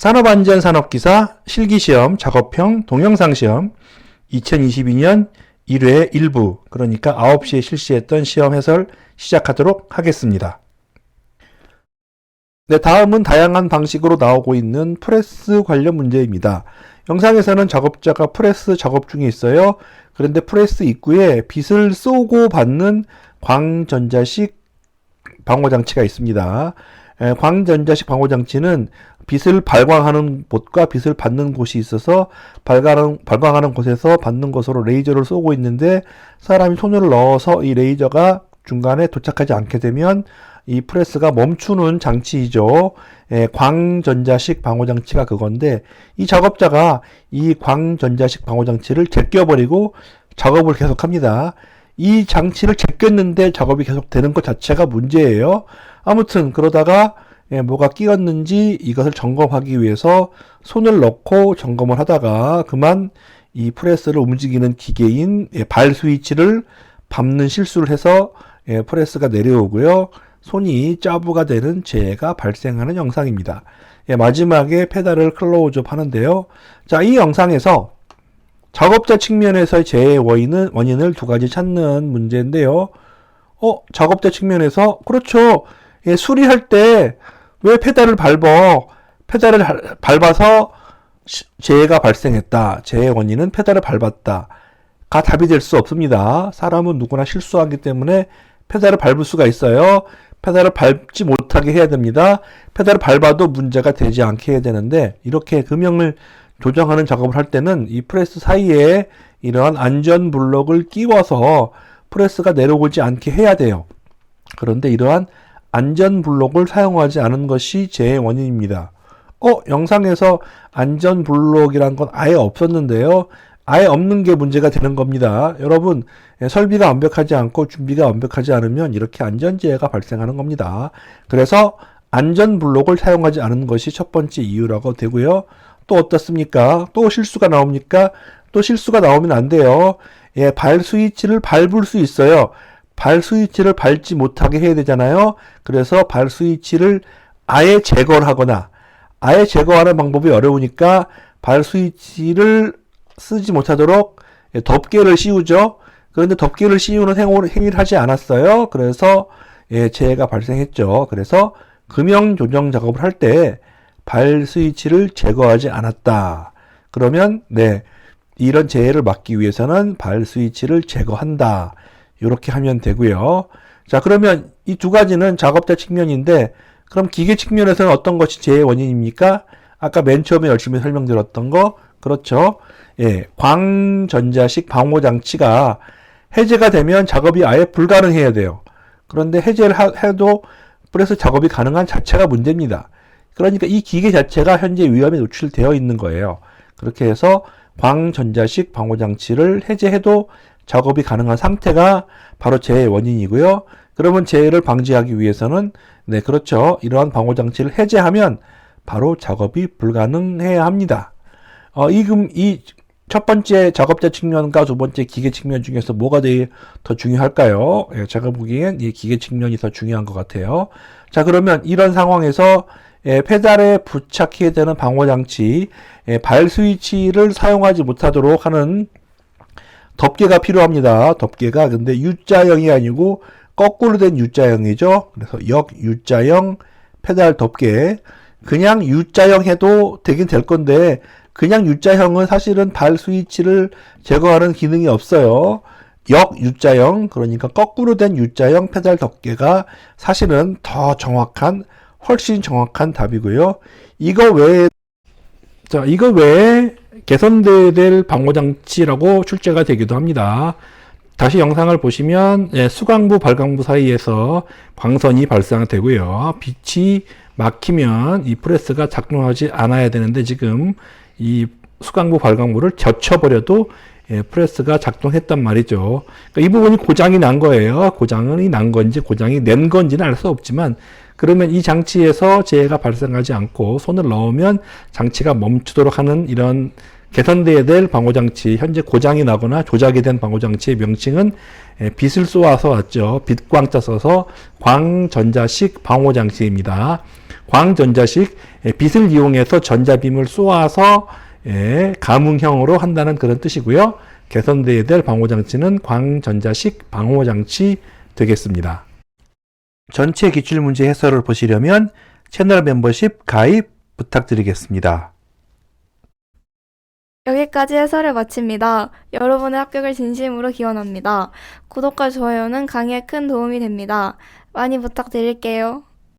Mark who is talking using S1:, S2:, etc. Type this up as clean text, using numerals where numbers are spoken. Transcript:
S1: 산업안전산업기사 실기시험 작업형 동영상시험 2022년 1회 1부, 그러니까 9시에 실시했던 시험 해설 시작하도록 하겠습니다. 네, 다음은 다양한 방식으로 나오고 있는 프레스 관련 문제입니다. 영상에서는 작업자가 프레스 작업 중에 있어요. 그런데 프레스 입구에 빛을 쏘고 받는 광전자식 방호장치가 있습니다. 광전자식 방호장치는 빛을 발광하는 곳과 빛을 받는 곳이 있어서 발광하는 곳에서 받는 곳으로 레이저를 쏘고 있는데, 사람이 손을 넣어서 이 레이저가 중간에 도착하지 않게 되면 이 프레스가 멈추는 장치이죠. 광전자식 방호장치가 그건데, 이 작업자가 이 광전자식 방호장치를 제껴버리고 작업을 계속합니다. 이 장치를 제꼈는데 작업이 계속되는 것 자체가 문제예요. 아무튼 그러다가 뭐가 끼었는지 이것을 점검하기 위해서 손을 넣고 점검을 하다가 그만 이 프레스를 움직이는 기계인 발 스위치를 밟는 실수를 해서 프레스가 내려오고요. 손이 짜부가 되는 재해가 발생하는 영상입니다. 마지막에 페달을 클로즈업 하는데요. 자, 이 영상에서 작업자 측면에서의 재해 원인을 두 가지 찾는 문제인데요. 작업자 측면에서, 그렇죠. 수리할 때 왜 페달을 밟아서 재해가 발생했다. 재해 원인은 페달을 밟았다. 가 답이 될 수 없습니다. 사람은 누구나 실수하기 때문에 페달을 밟을 수가 있어요. 페달을 밟지 못하게 해야 됩니다. 페달을 밟아도 문제가 되지 않게 해야 되는데, 이렇게 금형을 조정하는 작업을 할 때는 이 프레스 사이에 이러한 안전 블록을 끼워서 프레스가 내려오지 않게 해야 돼요. 그런데 이러한 안전 블록을 사용하지 않은 것이 재해 원인입니다. 영상에서 안전 블록이란 건 아예 없었는데요. 아예 없는 게 문제가 되는 겁니다. 여러분, 설비가 완벽하지 않고 준비가 완벽하지 않으면 이렇게 안전재해가 발생하는 겁니다. 그래서 안전 블록을 사용하지 않은 것이 첫 번째 이유라고 되고요. 또 어떻습니까? 또 실수가 나옵니까? 또 실수가 나오면 안 돼요. 발 스위치를 밟을 수 있어요. 발 스위치를 밟지 못하게 해야 되잖아요. 그래서 발 스위치를 아예 제거를 하거나, 아예 제거하는 방법이 어려우니까 발 스위치를 쓰지 못하도록 덮개를 씌우죠. 그런데 덮개를 씌우는 행위를 하지 않았어요. 그래서 재해가 발생했죠. 그래서 금형 조정 작업을 할 때 발 스위치를 제거하지 않았다. 그러면 이런 재해를 막기 위해서는 발 스위치를 제거한다. 이렇게 하면 되고요. 자, 그러면 이 두 가지는 작업자 측면인데, 그럼 기계 측면에서는 어떤 것이 재해 원인입니까? 아까 맨 처음에 열심히 설명드렸던 거, 그렇죠. 광전자식 방호장치가 해제가 되면 작업이 아예 불가능해야 돼요. 그런데 해제를 해도 프레스 작업이 가능한 자체가 문제입니다. 그러니까 이 기계 자체가 현재 위험에 노출되어 있는 거예요. 그렇게 해서 광전자식 방호장치를 해제해도 작업이 가능한 상태가 바로 재해 원인이고요. 그러면 재해를 방지하기 위해서는 그렇죠. 이러한 방호장치를 해제하면 바로 작업이 불가능해야 합니다. 이 첫 번째 작업자 측면과 두 번째 기계 측면 중에서 뭐가 더 중요할까요? 제가 보기엔 이 기계 측면이 더 중요한 것 같아요. 자, 그러면 이런 상황에서 페달에 부착해야 되는 방호장치, 발 스위치를 사용하지 못하도록 하는 덮개가 필요합니다. 덮개가 근데 U자형이 아니고 거꾸로 된 U자형이죠. 그래서 역U자형 페달 덮개. 그냥 U자형 해도 되긴 될 건데, 그냥 U자형은 사실은 발 스위치를 제거하는 기능이 없어요. 역U자형, 그러니까 거꾸로 된 U자형 페달 덮개가 사실은 훨씬 정확한 답이고요. 이거 외에 개선돼야 될 방호장치라고 출제가 되기도 합니다. 다시 영상을 보시면 수광부, 발광부 사이에서 광선이 발생되고요. 빛이 막히면 이 프레스가 작동하지 않아야 되는데, 지금 이 수광부, 발광부를 젖혀버려도 프레스가 작동했단 말이죠. 그러니까 이 부분이 고장이 난 거예요. 고장이 난 건지 고장이 낸 건지는 알 수 없지만, 그러면 이 장치에서 재해가 발생하지 않고 손을 넣으면 장치가 멈추도록 하는 이런 개선돼야 될 방호장치, 현재 고장이 나거나 조작이 된 방호장치의 명칭은 빛을 쏘아서 왔죠. 빛광자 써서 광전자식 방호장치입니다. 광전자식 빛을 이용해서 전자빔을 쏘아서 감응형으로 한다는 그런 뜻이고요. 개선되어야 될 방호장치는 광전자식 방호장치 되겠습니다. 전체 기출문제 해설을 보시려면 채널 멤버십 가입 부탁드리겠습니다.
S2: 여기까지 해설을 마칩니다. 여러분의 합격을 진심으로 기원합니다. 구독과 좋아요는 강의에 큰 도움이 됩니다. 많이 부탁드릴게요.